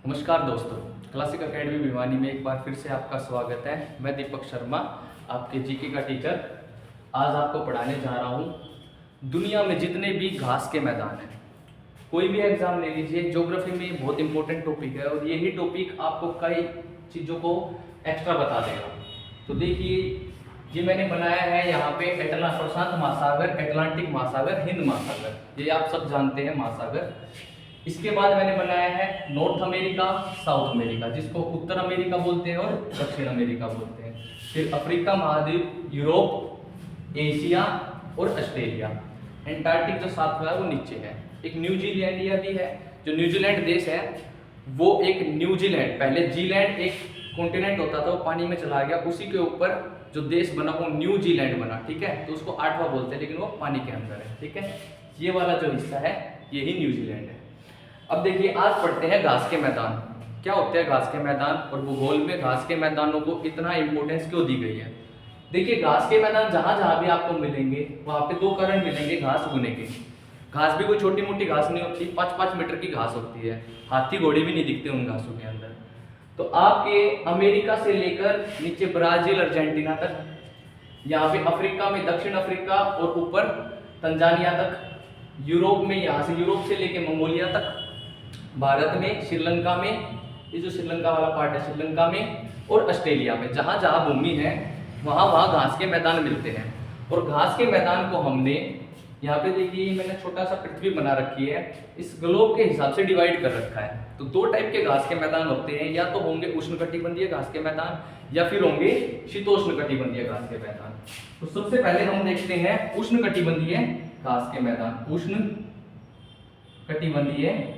नमस्कार दोस्तों, classic academy Bhiwani में एक बार फिर से आपका स्वागत है। मैं दीपक शर्मा, आपके जीके का टीचर। आज आपको पढ़ाने जा रहा हूँ दुनिया में जितने भी घास के मैदान हैं। कोई भी एग्जाम ले लीजिए, ज्योग्राफी में बहुत इंपॉर्टेंट टॉपिक है और यही टॉपिक आपको कई चीज़ों को एक्स्ट्रा बता देगा। तो देखिए, ये मैंने बनाया है यहाँ पे प्रशांत महासागर, अटलांटिक महासागर, हिंद महासागर, ये आप सब जानते हैं महासागर। इसके बाद मैंने बनाया है नॉर्थ अमेरिका, साउथ अमेरिका, जिसको उत्तर अमेरिका बोलते हैं और दक्षिण अमेरिका बोलते हैं। फिर अफ्रीका महाद्वीप, यूरोप, एशिया और ऑस्ट्रेलिया। एंटार्क्टिक जो सातवां है वो नीचे है। एक न्यूजीलैंड भी है। जो न्यूजीलैंड देश है वो एक न्यूजीलैंड, पहले जीलैंड एक कॉन्टिनेंट होता था, वो पानी में चला गया, उसी के ऊपर जो देश बना वो न्यूजीलैंड बना। ठीक है, तो उसको 8वां बोलते हैं, लेकिन वो पानी के अंदर है। ठीक है, ये वाला जो हिस्सा है यही न्यूजीलैंड है। अब देखिए, आज पढ़ते हैं घास के मैदान। क्या होते हैं घास के मैदान और भूगोल में घास के मैदानों को इतना इंपॉर्टेंस क्यों दी गई है। देखिए, घास के मैदान जहां जहां भी आपको मिलेंगे वहां पे दो कारण मिलेंगे घास उगने के। घास भी कोई छोटी मोटी घास नहीं होती, 5-5 मीटर की घास होती है। हाथी घोड़े भी नहीं दिखते उन घासों के अंदर। तो आपके अमेरिका से लेकर नीचे ब्राजील, अर्जेंटीना तक, यहाँ पे अफ्रीका में दक्षिण अफ्रीका और ऊपर तंजानिया तक, यूरोप में यहाँ से यूरोप से लेकर मंगोलिया तक, भारत में श्रीलंका में, ये जो श्रीलंका वाला पार्ट है श्रीलंका में, और ऑस्ट्रेलिया में, जहां जहां भूमि है वहां वहां घास के मैदान मिलते हैं। और घास के मैदान को हमने यहाँ पे देखिए, मैंने छोटा सा पृथ्वी बना रखी है, इस ग्लोब के हिसाब से डिवाइड कर रखा है। तो दो टाइप के घास के मैदान होते हैं, या तो होंगे उष्णकटिबंधीय घास के मैदान या फिर होंगे शीतोष्णकटिबंधीय घास के मैदान। तो सबसे पहले हम देखते हैं उष्णकटिबंधीय घास के मैदान। उष्णकटिबंधीय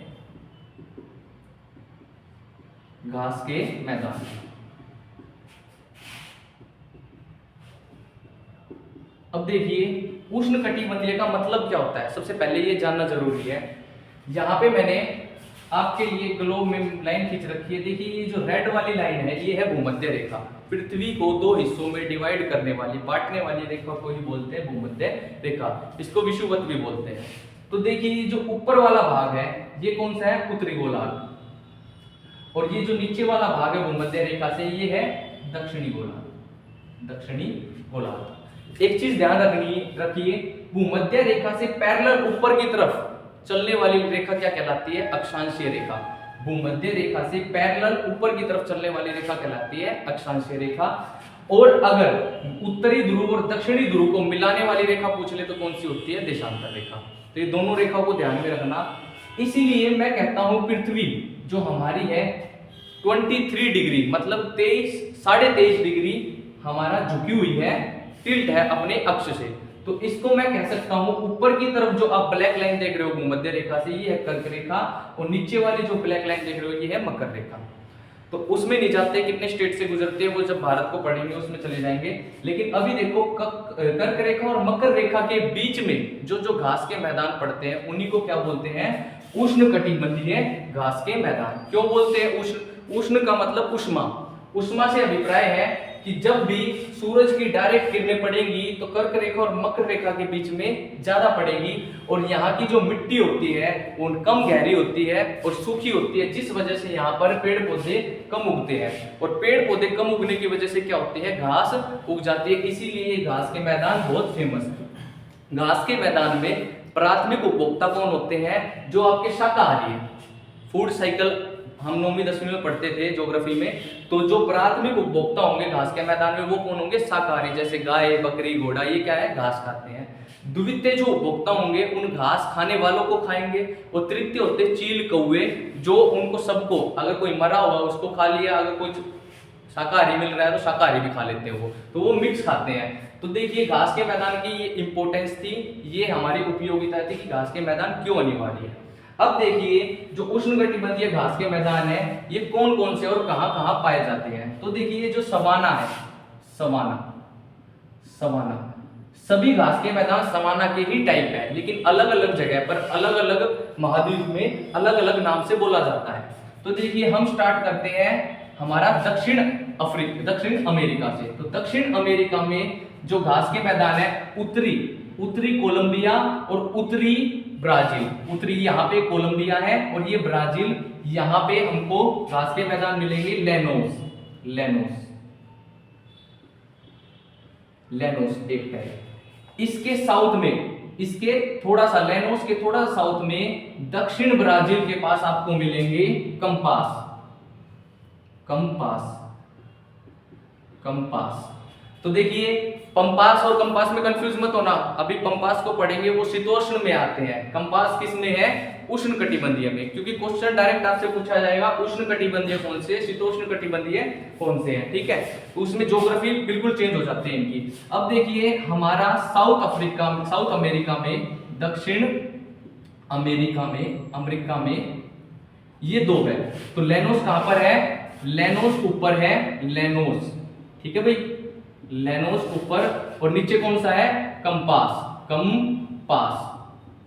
घास के मैदान। अब देखिए, उष्णकटिबंधीय का मतलब क्या होता है, सबसे पहले ये जानना जरूरी है। यहाँ पे मैंने आपके लिए ग्लोब में लाइन खींच रखी है। देखिए, ये जो रेड वाली लाइन है ये है भूमध्य रेखा। पृथ्वी को दो हिस्सों में डिवाइड करने वाली, बांटने वाली रेखा को ही बोलते हैं भूमध्य रेखा। इसको विषुवत भी बोलते हैं। तो देखिए, ये जो ऊपर वाला भाग है ये कौन सा है, उत्तरी गोलार्ध, और ये जो नीचे वाला भाग है भूमध्य रेखा से ये है दक्षिणी गोलार्ध। दक्षिणी गोलार्ध। एक चीज ध्यान रखिए, भूमध्य रेखा से पैरेलल ऊपर की तरफ चलने वाली रेखा क्या कहलाती है, अक्षांशीय रेखा। भूमध्य रेखा से पैरेलल ऊपर की तरफ चलने वाली रेखा कहलाती है अक्षांशीय रेखा। और अगर उत्तरी ध्रुव और दक्षिणी ध्रुव को मिलाने वाली रेखा पूछ ले तो कौन सी होती है, देशांतर रेखा। तो ये दोनों रेखाओं को ध्यान में रखना। इसीलिए मैं कहता हूं पृथ्वी जो हमारी है 23 डिग्री, मतलब 23.5 डिग्री हमारा झुकी हुई है, टिल्ट है अपने अक्ष से। तो इसको मैं कह सकता हूं, ऊपर की तरफ जो आप ब्लैक लाइन देख रहे हो भूमध्य रेखा से, ये है कर्क रेखा, और नीचे वाली जो ब्लैक लाइन देख रहे हो ये है मकर रेखा। तो उसमें नहीं जाते कितने स्टेट से गुजरते हैं, वो जब भारत को पढ़ेंगे उसमें चले जाएंगे। लेकिन अभी देखो, कर्क रेखा और मकर रेखा के बीच में जो जो घास के मैदान पड़ते हैं उन्हीं को क्या बोलते हैं, उष्णकटिबंधीय घास के मैदान। क्यों बोलते हैं उष्ण? उष्ण का मतलब उष्मा। उष्मा से अभिप्राय है कि जब भी सूरज की डायरेक्ट किरणें पड़ेंगी तो कर्क रेखा और मकर रेखा के बीच में ज्यादा पड़ेगी, और यहाँ की जो मिट्टी होती है वो कम गहरी होती है और सूखी होती है, जिस वजह से यहाँ पर पेड़ पौधे कम उगते हैं। और पेड़ पौधे कम उगने की वजह से क्या होती है, घास उग जाती है। इसीलिए ये घास के मैदान बहुत फेमस है। घास के मैदान में प्राथमिक उपभोक्ता कौन होते हैं, जो आपके शाकाहारी है। फूड साइकिल हम 9वीं 10वीं में पढ़ते थे ज्योग्राफी में। तो जो प्राथमिक उपभोक्ता होंगे घास के मैदान में वो कौन होंगे, शाकाहारी, जैसे गाय, बकरी, घोड़ा, ये क्या है, घास खाते हैं। द्वितीय जो उपभोक्ता होंगे उन घास खाने वालों को खाएंगे। और तृतीय होते चील, कौवे, जो उनको सबको, अगर कोई मरा हुआ उसको खा लिया, अगर कोई शाकाहारी मिल रहा है तो शाकाहारी भी खा लेते हैं, तो वो मिक्स खाते हैं। तो देखिए, घास के मैदान की ये इंपॉर्टेंस थी, ये हमारी उपयोगिता थी कि घास के मैदान क्यों अनिवार्य है। अब देखिए, जो उष्णकटिबंधीय घास के मैदान है ये कौन कौन से और कहां कहां पाए जाते हैं। तो देखिए, जो सवाना है, सवाना सभी घास के मैदान सवाना के ही टाइप है, लेकिन अलग अलग जगह पर अलग अलग महाद्वीप में अलग अलग नाम से बोला जाता है। तो देखिए, हम स्टार्ट करते हैं हमारा दक्षिण अमेरिका से। तो दक्षिण अमेरिका में जो घास के मैदान है, उत्तरी कोलंबिया और उत्तरी ब्राजील। उत्तरी यहाँ पे कोलंबिया है और ये ब्राजील, यहाँ पे हमको घास के मैदान मिलेंगे लेनोस, लेनोस, लेनोस एक टाइप। इसके साउथ में, इसके थोड़ा सा, लेनोस के थोड़ा साउथ में दक्षिण ब्राजील के पास आपको मिलेंगे कंपास, कंपास, कंपास। तो देखिए पंपास और कंपास में कंफ्यूज मत होना, अभी पंपास को पढ़ेंगे, वो शीतोष्ण में आते हैं। कंपास किस में है? उष्ण कटिबंधीय में, क्योंकि क्वेश्चन डायरेक्ट आपसे पूछा जाएगा उष्ण कटिबंधीय कौन से, शीतोष्ण कटिबंधीय कौन से हैं, ठीक है। तो उसमें ज्योग्राफी बिल्कुल चेंज हो जाती है इनकी। अब देखिए हमारा साउथ अफ्रीका, साउथ अमेरिका में, दक्षिण अमेरिका में, अमेरिका में ये दो है। तो लेनोस कहां पर है? लेनोस ऊपर है, लेनोस, ठीक है भाई, लेनोस ऊपर, और नीचे कौन सा है? कंपास, कंपास,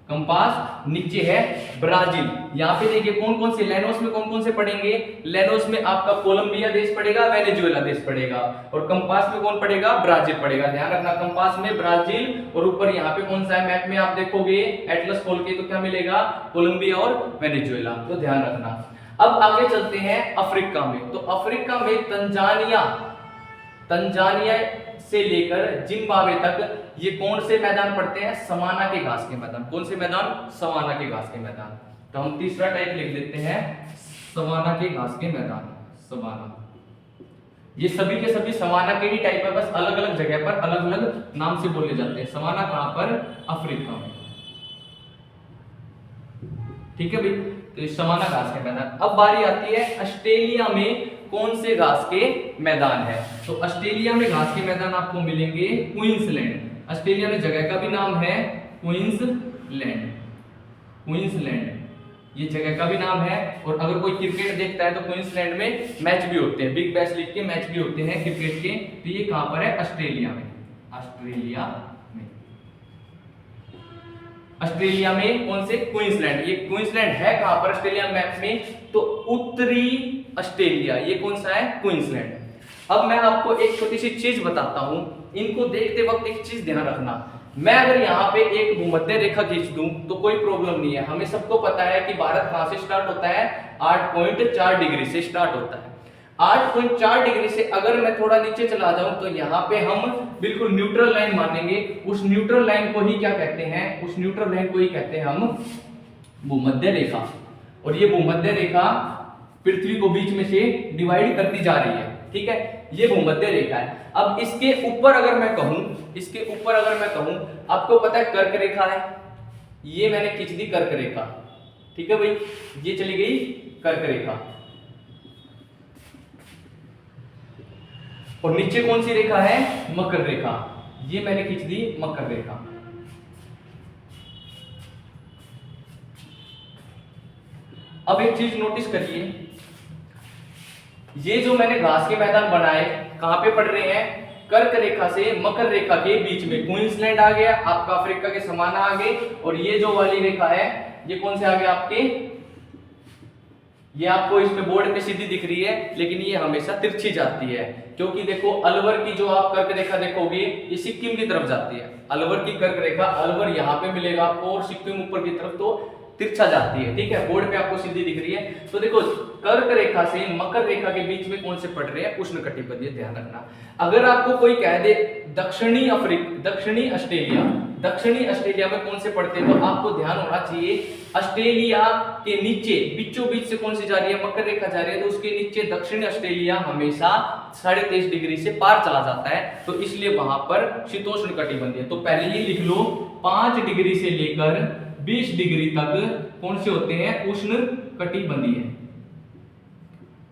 कंपास नीचे है ब्राजील। यहाँ पे देखिए कौन कौन से, लेनोस में कौन कौन से पड़ेंगे? लेनोस में आपका कोलंबिया देश पड़ेगा, वेनेजुएला देश पड़ेगा, और कंपास में कौन पड़ेगा? ब्राजील पड़ेगा। ध्यान रखना, कंपास में ब्राजील, और ऊपर यहाँ पे कौन सा है? मैप में आप देखोगे एटलस खोल के तो क्या मिलेगा? कोलंबिया और वेनेजुएला, तो ध्यान रखना। अब आगे चलते हैं अफ्रीका में। तो अफ्रीका में तंजानिया, तंजानिया से लेकर जिम्बाब्वे तक ये कौन से मैदान पड़ते हैं? सवाना के घास के मैदान। कौन से मैदान? सवाना के घास के मैदान। तो हम तीसरा टाइप लिख देते हैं सवाना के घास के मैदान, सवाना। ये सभी के सभी सवाना के ही टाइप है, बस अलग अलग जगह पर अलग अलग नाम से बोले जाते हैं। सवाना कहां पर? अफ्रीका में, ठीक है भाई। तो सवाना घास के मैदान। अब बारी आती है ऑस्ट्रेलिया में कौन से घास के मैदान है? तो ऑस्ट्रेलिया में घास के मैदान आपको मिलेंगे क्वींसलैंड। ऑस्ट्रेलिया में जगह का भी नाम है क्वींसलैंड, क्वींसलैंड ये जगह का भी नाम है। और अगर कोई क्रिकेट देखता है तो क्वींसलैंड में मैच भी होते हैं, बिग बैश लीग के मैच भी होते हैं क्रिकेट के। तो ये कहां पर है? ऑस्ट्रेलिया में, ऑस्ट्रेलिया में, ऑस्ट्रेलिया में कौन से? क्वींसलैंड। ये क्वींसलैंड है कहां पर ऑस्ट्रेलिया मैप में? तो उत्तरी ऑस्ट्रेलिया, ये कौन सा है? क्वींसलैंड। अब मैं आपको एक छोटी सी चीज बताता हूं, इनको देखते वक्त एक चीज ध्यान रखना। मैं अगर यहाँ पे एक भूमध्य रेखा खींच दूं तो कोई प्रॉब्लम नहीं है। हमें सबको पता है कि भारत कहां से स्टार्ट होता है? 8.4 डिग्री से स्टार्ट होता है। 8.4 डिग्री से अगर मैं थोड़ा नीचे चला जाऊं तो यहाँ पे हम बिल्कुल न्यूट्रल लाइन मानेंगे। उस न्यूट्रल लाइन को ही क्या कहते हैं? उस न्यूट्रल लाइन को ही कहते हैं हम भूमध्य रेखा। और ये भूमध्य रेखा पृथ्वी को बीच में से डिवाइड करती जा रही है, ठीक है, ये भूमध्य रेखा है। अब इसके ऊपर अगर मैं कहूं, इसके ऊपर अगर मैं कहूं, आपको पता है कर्क रेखा है, ये मैंने खींच दी कर्क रेखा, ठीक है भाई, ये चली गई कर्क रेखा। और नीचे कौन सी रेखा है? मकर रेखा, ये मैंने खींच दी मकर रेखा। अब एक चीज नोटिस करिए, ये जो मैंने घास के मैदान बनाए कहां पे पड़ रहे हैं? कर्क रेखा से मकर रेखा के बीच में। क्वींसलैंड आ गया आपका, अफ्रीका के समाना आ गए, और ये जो वाली रेखा है ये कौन से आ गया आपके? ये आपको इस पे बोर्ड पे सीधी दिख रही है, लेकिन ये हमेशा तिरछी जाती है, क्योंकि देखो अलवर की जो आप कर्क रेखा देखोगे ये सिक्किम की तरफ जाती है। अलवर की कर्क रेखा, अलवर यहाँ पे मिलेगा आपको, और सिक्किम ऊपर की तरफ तो तिरछा जाती है, ठीक है, बोर्ड पे आपको सीधी दिख रही है। तो देखो कर्क रेखा से मकर रेखा के बीच में कौन से पड़ रहे हैं? उष्ण कटिबंधीय, ध्यान रखना। अगर आपको कोई कह दे दक्षिणी दक्षिणी ऑस्ट्रेलिया, दक्षिणी ऑस्ट्रेलिया में कौन से पड़ते हैं, तो आपको ध्यान होना चाहिए ऑस्ट्रेलिया के नीचे बीचों बीच से कौन सी जा रही है? मकर रेखा जा रही है, तो उसके नीचे दक्षिणी ऑस्ट्रेलिया हमेशा 23.5 डिग्री से पार चला जाता है, तो इसलिए वहां पर शीतोष्ण कटिबंधीय। तो पहले ये लिख लो, 5 डिग्री से लेकर 20 डिग्री तक कौन से होते हैं? उष्ण कटिबंधीय,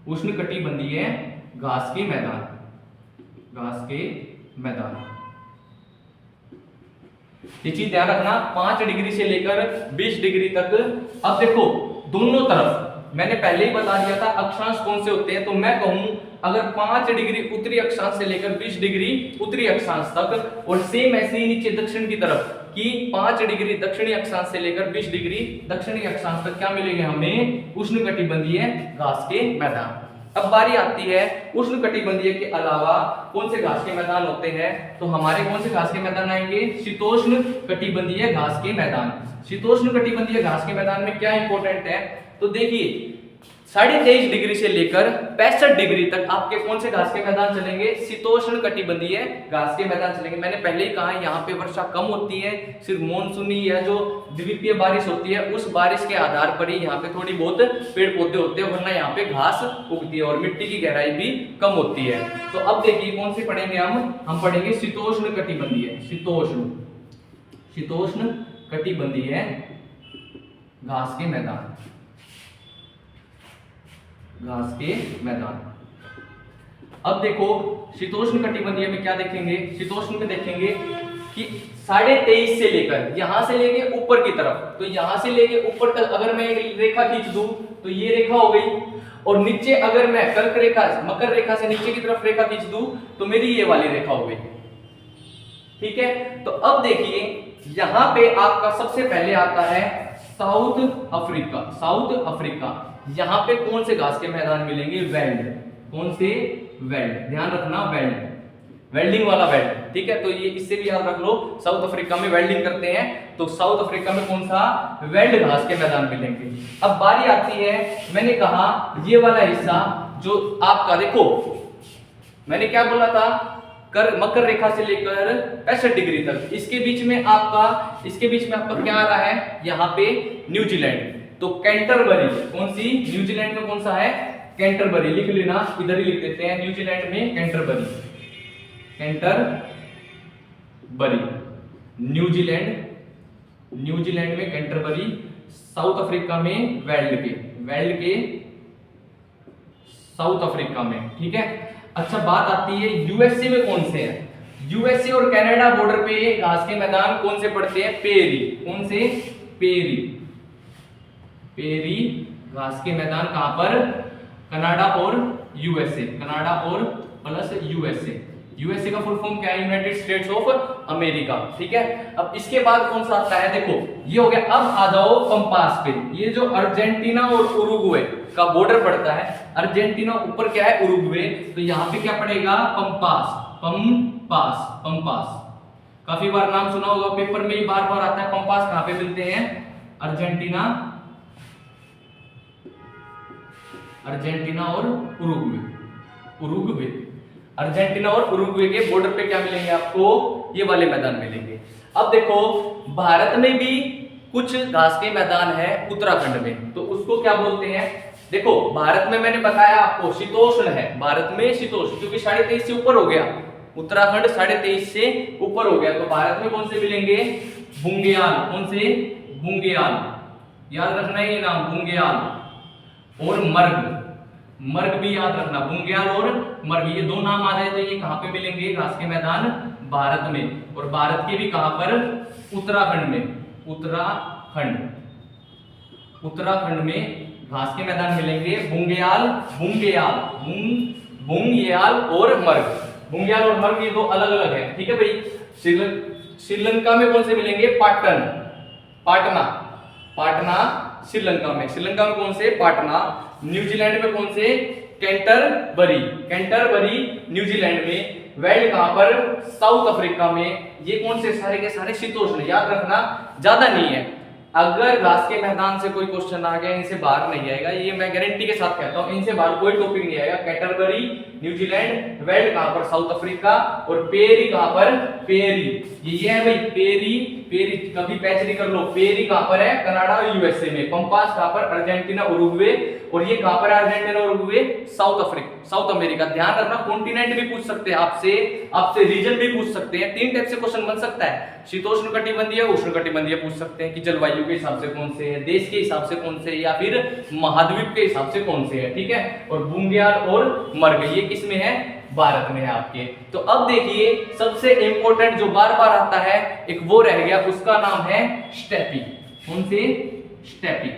उष्ण कटिबंधीय घास के मैदान, घास के मैदान। ये चीज ध्यान रखना, 5 डिग्री से लेकर 20 डिग्री तक। अब देखो दोनों तरफ मैंने पहले ही बता दिया था अक्षांश कौन से होते हैं, तो मैं कहूं अगर 5 डिग्री उत्तरी अक्षांश से लेकर 20 डिग्री उत्तरी अक्षांश तक, और सेम ऐसे ही नीचे दक्षिण की तरफ कि 5 डिग्री दक्षिणी अक्षांश से लेकर 20 डिग्री दक्षिणी अक्षांश तक क्या मिलेंगे हमें? उष्ण कटिबंधीय घास के मैदान। अब बारी आती है उष्ण कटिबंधीय के अलावा कौन से घास के मैदान होते हैं, तो हमारे कौन से घास के मैदान आएंगे? शीतोष्ण कटिबंधीय घास के मैदान। शीतोष्ण कटिबंधीय घास के मैदान में क्या इंपॉर्टेंट है, तो देखिए 23.5 डिग्री से लेकर 65 डिग्री तक आपके कौन से घास के मैदान चलेंगे? शीतोष्ण कटिबंधीय घास के मैदान चलेंगे। मैंने पहले ही कहा यहाँ पे वर्षा कम होती है, सिर्फ मानसूनी या जो द्वितीय बारिश होती है उस बारिश के आधार पर ही यहाँ पे थोड़ी बहुत पेड़ पौधे होते हैं, वरना यहाँ पे घास उगती है और मिट्टी की गहराई भी कम होती है। तो अब देखिए कौन से पढ़ेंगे हम पढ़ेंगे शीतोष्ण कटिबंधीय, शीतोष्ण कटिबंधीय घास के मैदान, घास के मैदान। अब देखो शीतोष्ण कटिबंधीय में क्या देखेंगे? शीतोष्ण में देखेंगे कि 23.5 से लेकर यहां से लेके ऊपर की तरफ, तो यहां से लेके ऊपर तक अगर मैं एक रेखा खींच दूं तो ये रेखा हो गई, और नीचे अगर मैं कर्क रेखा मकर रेखा से नीचे की तरफ रेखा खींच दूं तो मेरी ये वाली रेखा हो गई। ठीक है, तो अब देखिए यहां पे आपका सबसे पहले आता है साउथ अफ्रीका, साउथ अफ्रीका। यहां पे कौन से घास के मैदान मिलेंगे? वेल्ड, कौन से? वेल्ड, ध्यान रखना वेल्ड, वेल्डिंग वाला वेल्ड। ठीक है, तो ये इससे भी याद रख लो, साउथ अफ्रीका में वेल्डिंग करते हैं, तो साउथ अफ्रीका में कौन सा? वेल्ड घास के मैदान मिलेंगे। अब बारी आती है, मैंने कहा ये वाला हिस्सा जो आपका, देखो मैंने क्या बोला था, मकर रेखा से लेकर 65 डिग्री तक, इसके बीच में आपका क्या आ रहा है? यहाँ पे न्यूजीलैंड, तो कैंटरबरी, कौन सी? न्यूजीलैंड में कौन सा है? कैंटरबरी, लिख लेना, इधर ही लिख देते हैं, न्यूजीलैंड में कैंटरबरी, कैंटरबरी, न्यूजीलैंड में कैंटरबरी, साउथ अफ्रीका में वेल्ड के साउथ अफ्रीका में। ठीक है, अच्छा बात आती है यूएसए में कौन से हैं? यूएसए और कनाडा बॉर्डर पे घास के मैदान कौन से पड़ते हैं? पेरी, कौन से? पेरी घास के मैदान कहां पर? कनाडा और यूएसए, कनाडा और प्लस यूएसए का फुल फॉर्म क्या है? United states of America. ठीक है, अब इसके बाद कौन सा आता है? देखो ये हो गया। अब आ जाओ पंपास पे, ये जो अर्जेंटीना और उरुग्वे का बॉर्डर पड़ता है, अर्जेंटीना ऊपर क्या है? उरुग्वे, तो यहाँ पे क्या पड़ेगा? पंपास। काफी बार नाम सुना होगा, पेपर में ही बार बार आता है। पंपास कहाँ पे मिलते हैं? अर्जेंटीना और उरुग्वे, अर्जेंटीना और उरुग्वे के बॉर्डर पे क्या मिलेंगे आपको? ये वाले मैदान मिलेंगे। अब देखो भारत में भी कुछ घास के मैदान है उत्तराखंड में, तो उसको क्या बोलते हैं? देखो भारत में मैंने बताया आपको शीतोष्ण है, भारत में शीतोष्ण, क्योंकि 23.5 से ऊपर हो गया, उत्तराखंड 23.5 से ऊपर हो गया, तो भारत में कौन से मिलेंगे? बुंगेयाल, कौन से? बुंगेयाल, याद रखना ये नाम, बुंगेयाल और मर्ग भी याद रखना, बुंगेयाल और मर्ग, ये दो नाम आ जाए तो ये कहां पे मिलेंगे? घास के मैदान भारत में, और भारत के भी कहां पर? उत्तराखंड में, उत्तराखंड में घास के मैदान मिलेंगे बुंगेयाल और मर्ग। बुंगेयाल और मर्ग ये दो अलग अलग है। ठीक है भाई, श्रीलंका में कौन से मिलेंगे? पाटना श्रीलंका में कौन से? पाटना। न्यूजीलैंड में कौन से? कैंटरबरी न्यूजीलैंड में। वेल्ड कहां पर? साउथ अफ्रीका में। ये कौन से? सारे के सारे शीतोष्ण, याद रखना, ज्यादा नहीं है। अगर घास के मैदान से कोई क्वेश्चन आ गया, इनसे बाहर नहीं आएगा, ये मैं गारंटी के साथ कहता हूं, इनसे बाहर कोई टॉपिक नहीं आएगा। कैंटरबरी न्यूजीलैंड, वेल्ड कहां पर? साउथ अफ्रीका, और पेरी कहां पर? ये है भाई पेरी, कभी पैचरी कर लो। पेरी कहां पर है? कनाडा और यूएसए में। पंपास कहां पर? अर्जेंटीना उरुग्वे, और ये कहां पर है? Argentina Uruguay, south America. ध्यान रखना, कॉन्टिनेंट भी पूछ सकते हैं आपसे रीजन भी पूछ सकते हैं। 3 टाइप से क्वेश्चन बन सकता है, शीतोष्ण कटिबंधीय, उष्ण कटिबंधीय पूछ सकते हैं कि जलवायु के हिसाब से कौन से है, देश के हिसाब से कौन से, या फिर महाद्वीप के हिसाब से कौन से है। ठीक है, और बुंगेयाल और मर्ग ये किस में है? भारत में है आपके। तो अब देखिए सबसे इंपॉर्टेंट जो बार बार आता है एक वो रह गया, उसका नाम है स्टेपी। कौन से? स्टेपी।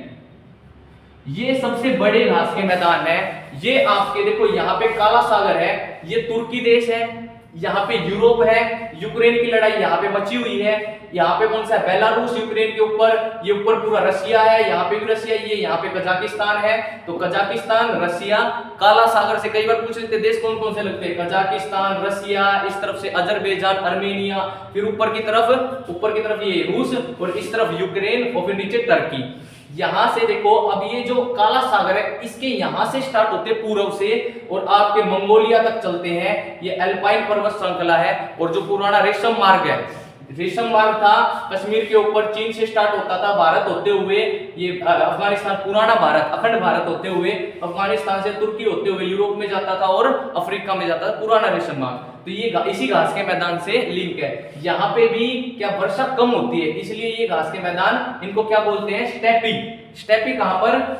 ये सबसे बड़े घास के मैदान है। ये आपके देखो यहाँ पे काला सागर है, ये तुर्की देश है, यहाँ पे यूरोप है, यूक्रेन की लड़ाई यहाँ पे बची हुई है, यहाँ पे कौन सा है? बेलारूस यूक्रेन के ऊपर, ये ऊपर पूरा रशिया है, यहाँ पे भी रशिया, ये यहाँ पे कजाकिस्तान है, तो कजाकिस्तान, रशिया, काला सागर से कई बार पूछ लेते देश कौन कौन से लगते हैं? कजाकिस्तान, रशिया, इस तरफ से अजरबैजान, अर्मेनिया, फिर ऊपर की तरफ ये रूस, और इस तरफ यूक्रेन, और फिर नीचे टर्की। यहां से देखो, अब ये जो काला सागर है इसके यहां से स्टार्ट होते पूर्व से और आपके मंगोलिया तक चलते हैं। ये अल्पाइन पर्वत श्रृंखला है। और जो पुराना रेशम मार्ग है, रेशम मार्ग था कश्मीर के ऊपर, चीन से स्टार्ट होता था, भारत होते हुए ये अफगानिस्तान, पुराना भारत, अखंड भारत होते हुए अफगानिस्तान से तुर्की होते हुए यूरोप में जाता था और अफ्रीका में जाता था, पुराना रेशम मार्ग। तो ये इसी घास के मैदान से लिंक है। यहाँ पे भी क्या वर्षा कम होती है, इसलिए ये घास के मैदान, इनको क्या बोलते हैं, स्टेपी। स्टेपी कहां पर,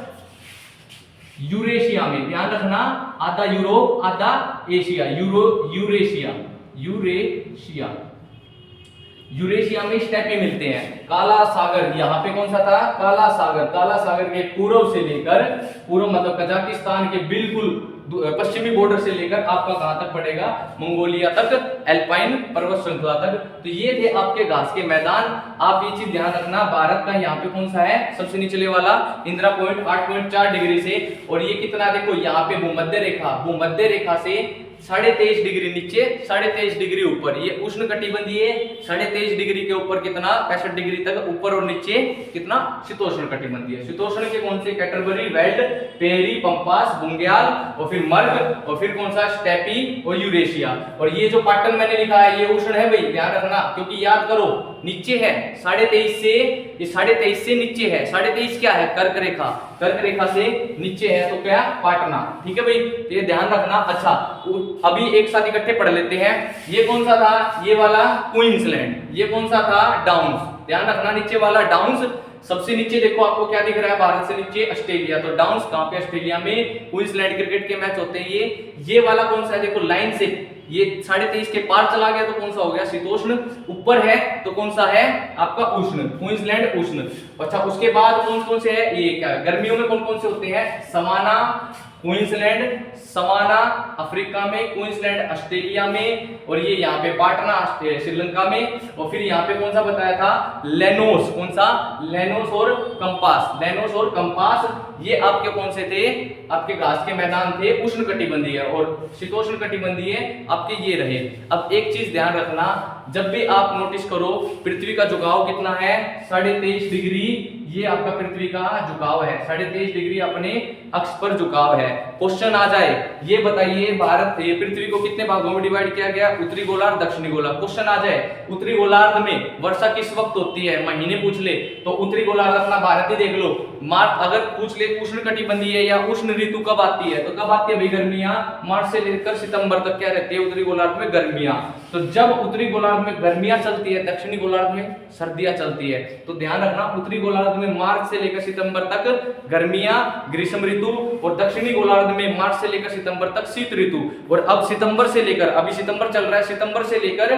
यूरेशिया में, ध्यान रखना, आधा यूरोप आधा एशिया, यूरेशिया यूरेशिया में स्टेपी मिलते हैं। काला सागर, यहाँ पे कौन सा था, काला सागर, काला सागर के पूर्व से लेकर, पूर्व मतलब कजाकिस्तान के बिल्कुल पश्चिमी बॉर्डर से लेकर आपका कहां तक पड़ेगा, मंगोलिया तक, अल्पाइन पर्वत श्रृंखला तक। तो ये थे आपके घास के मैदान। आप ये चीज ध्यान रखना, भारत का यहाँ पे कौन सा है, सबसे निचले वाला, इंदिरा पॉइंट 8.4 डिग्री से, और ये कितना देखो, यहाँ पे भूमध्य रेखा से 23.5 डिग्री नीचे, 23.5 डिग्री ऊपर, ये उष्ण कटिबंधीय, 23.5 डिग्री के ऊपर कितना, 65 डिग्री तक ऊपर, और नीचे कितना, शीतोष्ण कटिबंधीय। शीतोष्ण के कौन से, कैटरबरी, बेल्ट, पेरी, पंपास, बुंगयाल, और फिर मर्ग, और फिर कौन सा, स्टेपी और यूरेशिया। और ये जो पैटर्न मैंने लिखा है ये उष्ण है भाई, ध्यान रखना, क्योंकि याद करो नीचे है 23.5 से, ये 23.5 से नीचे है, 23.5 क्या है, कर्क रेखा से नीचे है, तो क्या, पाटना, ठीक है भाई, तो ये ध्यान रखना। अच्छा, अभी एक साथ इकट्ठे पढ़ लेते हैं। ये कौन सा था, ये वाला क्वींसलैंड, ये कौन सा था, डाउन्स, ध्यान रखना, नीचे वाला डाउन्स। सबसे नीचे देखो आपको क्या दिख रहा है, भारत से नीचे ऑस्ट्रेलिया, तो डाउन्स कहां पे, ऑस्ट्रेलिया में, क्वींसलैंड क्रिकेट के मैच होते हैं ये वाला कौन सा है, देखो लाइन से ये 23.5 के पार चला गया तो कौन सा हो गया, शीतोष्ण, ऊपर है तो कौन सा है आपका उष्ण, क्वींसलैंड उष्ण। अच्छा, उसके बाद कौन से है, ये क्या, गर्मियों में कौन से होते हैं, समाना, क्वींसलैंड, समाना अफ्रीका में, क्वींसलैंड ऑस्ट्रेलिया में, और ये यहाँ पे पाटना श्रीलंका में, और फिर यहाँ पे कौन सा बताया था, लेनोस, कौन सा, लेनोस और कंपास, ये आपके कौन से थे, आपके घास के मैदान थे, उष्ण कटिबंधीय, और शीतोष्ण कटिबंधीय आपके ये रहे। अब एक चीज ध्यान रखना, जब भी आप नोटिस करो पृथ्वी का झुकाव कितना है, 23.5 डिग्री, ये आपका पृथ्वी का झुकाव है, 23.5 डिग्री अपने अक्ष पर झुकाव है। क्वेश्चन आ जाए, ये बताइए भारत, ये पृथ्वी को कितने भागों में डिवाइड किया गया, उत्तरी गोलार्ध, दक्षिणी गोलार्ध। क्वेश्चन आ जाए, उत्तरी गोलार्ध में वर्षा किस वक्त होती है, महीने पूछ ले तो उत्तरी गोलार्ध अपना भारत ही देख लो, मार्च, अगर पूछ ले उष्ण कटिबंधीय या उष्ण ऋतु कब आती है, तो कब आती है भाई, गर्मियां, मार्च से लेकर सितंबर तक क्या रहती है उत्तरी गोलार्ध में, गर्मियां। तो जब उत्तरी गोलार्ध में गर्मियां चलती है, दक्षिणी गोलार्ध में सर्दियां चलती है। तो ध्यान रखना, उत्तरी गोलार्ध में मार्च से लेकर सितंबर तक गर्मियां, ग्रीष्म ऋतु, और दक्षिणी गोलार्ध में मार्च से लेकर सितंबर तक शीत ऋतु। और अब सितंबर से लेकर, अभी सितंबर चल रहा है, सितंबर से लेकर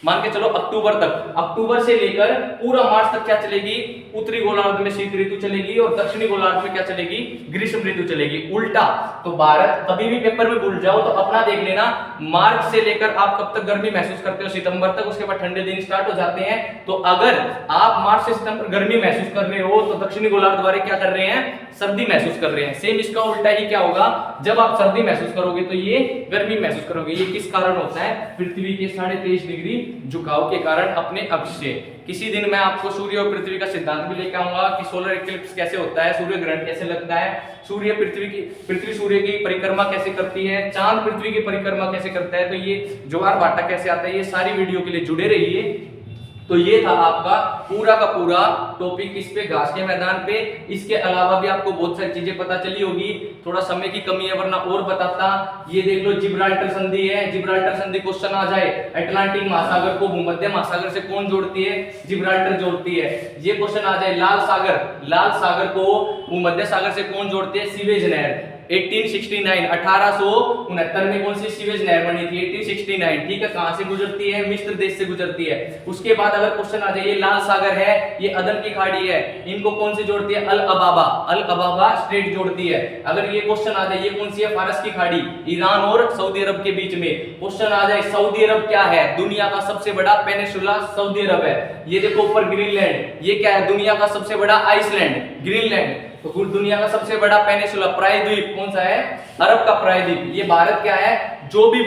मान के चलो अक्टूबर तक, अक्टूबर से लेकर पूरा मार्च तक क्या चलेगी, उत्तरी गोलार्ध में शीत ऋतु चलेगी, और दक्षिणी गोलार्ध में क्या चलेगी, ग्रीष्म ऋतु चलेगी। उल्टा, तो भारत, कभी भी पेपर में भूल जाओ तो अपना देख लेना, मार्च से लेकर आप कब तक गर्मी महसूस करते हो, सितंबर तक, उसके बाद ठंडे दिन स्टार्ट हो जाते हैं। तो अगर आप मार्च से सितंबर गर्मी महसूस कर रहे हो, तो दक्षिणी गोलार्ध वाले क्या कर रहे हैं, सर्दी महसूस कर रहे हैं। सेम इसका उल्टा ही क्या होगा, जब आप सर्दी महसूस करोगे तो ये गर्मी महसूस करोगे। ये किस कारण होता है, पृथ्वी के 23.5 डिग्री झुकाव के कारण अपने अक्ष से। किसी दिन मैं आपको सूर्य और पृथ्वी का सिद्धांत भी लेकर आऊंगा कि सोलर इक्लिप्स कैसे होता है, सूर्य ग्रहण कैसे लगता है, पृथ्वी सूर्य की परिक्रमा कैसे करती है, चांद पृथ्वी की परिक्रमा कैसे करता है, तो ये ज्वार भाटा कैसे आता है, ये सारी वीडियो के लिए जुड़े रहिए। तो ये था आपका पूरा का पूरा टॉपिक इस पे, घास के मैदान पे। इसके अलावा भी आपको बहुत सारी चीजें पता चली होगी, थोड़ा समय की कमी है वरना और बताता। ये देख लो, जिब्राल्टर संधि है, जिब्राल्टर संधि क्वेश्चन आ जाए, अटलांटिक महासागर को भूमध्य महासागर से कौन जोड़ती है, जिब्राल्टर जोड़ती है। ये क्वेश्चन आ जाए, लाल सागर को भूमध्य सागर से कौन जोड़ती है, सीवेज नहर। 1869 में कौन सी सीवेज नहर बनी थी, 1869, ठीक है, कहां से गुजरती है, मिस्र देश से गुजरती है। उसके बाद अगर क्वेश्चन आ जाए, ये लाल सागर है, ये अदन की खाड़ी है, इनको कौन सी जोड़ती है, अल अबाबा स्ट्रेट जोड़ती है। अगर ये क्वेश्चन आ जाए, ये कौन सी है, फारस की खाड़ी, ईरान और सऊदी अरब के बीच में। क्वेश्चन आ जाए, सऊदी अरब क्या है, दुनिया का सबसे बड़ा पेनिनसुला सऊदी अरब है। ये देखो ऊपर ग्रीनलैंड, ये क्या है, दुनिया का सबसे बड़ा आइसलैंड, ग्रीनलैंड। तो दुनिया का सबसे बड़ा पेनिनसुला प्रायद्वीप कौन सा है, अरब का प्रायद्वीप। ये भारत क्या है, जो भी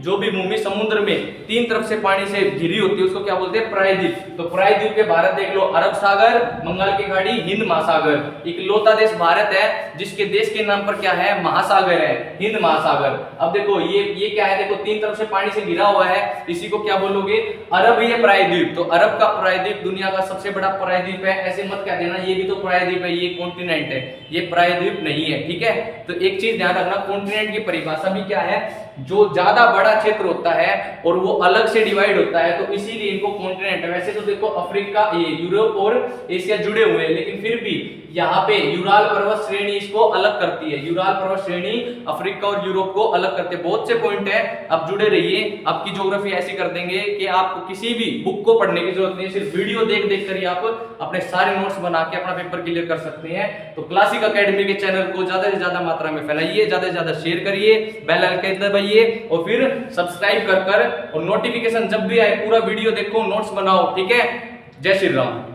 जो भी भूमि समुद्र में तीन तरफ से पानी से घिरी होती है उसको क्या बोलते हैं, प्रायद्वीप। तो प्रायद्वीप के भारत देख लो, अरब सागर, बंगाल की खाड़ी, हिंद महासागर। इकलौता देश भारत है जिसके देश के नाम पर क्या है, महासागर है, हिंद महासागर। अब देखो ये क्या है, देखो तीन तरफ से पानी से घिरा हुआ है, इसी को क्या बोलोगे, अरब ही है प्रायद्वीप। तो अरब का प्रायद्वीप दुनिया का सबसे बड़ा प्रायद्वीप है, ऐसे मत कह देना ये भी तो प्रायद्वीप है, ये कॉन्टिनेंट है, ये प्रायद्वीप नहीं है, ठीक है। तो एक चीज ध्यान रखना, कॉन्टिनेंट की परिभाषा भी क्या है, जो ज्यादा बड़ा क्षेत्र होता है और वो अलग से डिवाइड होता है, तो इसीलिए इनको कॉन्टिनेंट है। वैसे तो देखो अफ्रीका, ये यूरोप और एशिया जुड़े हुए हैं, लेकिन फिर भी यहाँ पे यूराल पर्वत श्रेणी इसको अलग करती है, यूराल पर्वत श्रेणी अफ्रीका और यूरोप को अलग करते हैं। बहुत से पॉइंट है, आप जुड़े रहिए, आपकी ज्योग्राफी ऐसी कर देंगे कि आपको किसी भी बुक को पढ़ने की जरूरत नहीं है, सिर्फ वीडियो देख देख कर ही आप अपने सारे नोट्स बना के अपना पेपर क्लियर कर सकते हैं। तो क्लासिक एकेडमी के चैनल को ज्यादा से ज्यादा मात्रा में फैलाइए, ज्यादा से ज्यादा शेयर करिए, बेल आइकन दबाइए और फिर सब्सक्राइब कर और नोटिफिकेशन जब भी आए पूरा वीडियो देखो, नोट्स बनाओ, ठीक है। जय श्री राम।